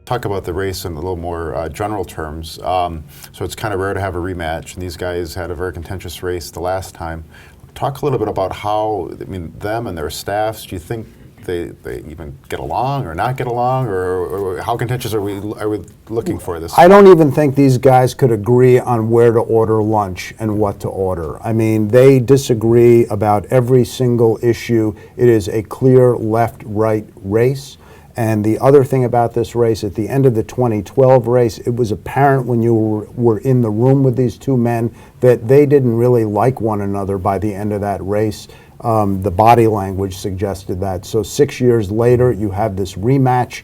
Talk about the race in a little more general terms. So it's kind of rare to have a rematch, and these guys had a very contentious race the last time. Talk a little bit about how, I mean, them and their staffs, do you think they even get along or not get along, or how contentious are we looking for this? I don't even think these guys could agree on where to order lunch and what to order. I mean, they disagree about every single issue. It is a clear left-right race. And the other thing about this race, at the end of the 2012 race, it was apparent when you were in the room with these two men that they didn't really like one another by the end of that race. The body language suggested that. So 6 years later, you have this rematch.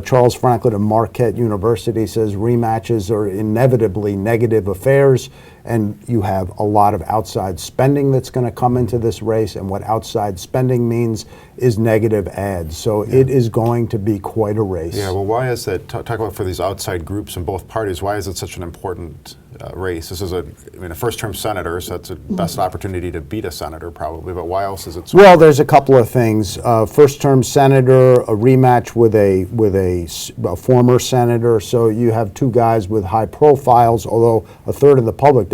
Charles Franklin of Marquette University says rematches are inevitably negative affairs, and you have a lot of outside spending that's going to come into this race, and what outside spending means is negative ads. So it is going to be quite a race. Yeah, well, why is that? Talk about for these outside groups in both parties, why is it such an important race? This is a first-term senator, so that's the best opportunity to beat a senator probably, but why else is it so Well, there's a couple of things. First-term senator, a rematch with a former senator, so you have two guys with high profiles, although a third of the public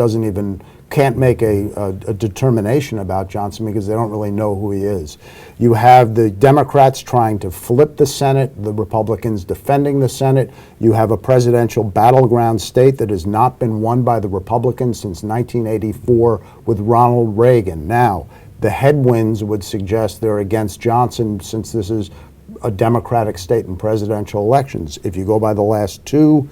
can't make a determination about Johnson because they don't really know who he is. You have the Democrats trying to flip the Senate, the Republicans defending the Senate. You have a presidential battleground state that has not been won by the Republicans since 1984 with Ronald Reagan. Now, the headwinds would suggest they're against Johnson since this is a Democratic state in presidential elections. If you go by the last two,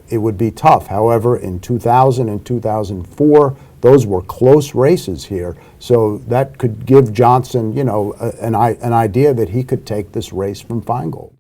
it would be tough. However, in 2000 and 2004, those were close races here. So that could give Johnson, an idea that he could take this race from Feingold.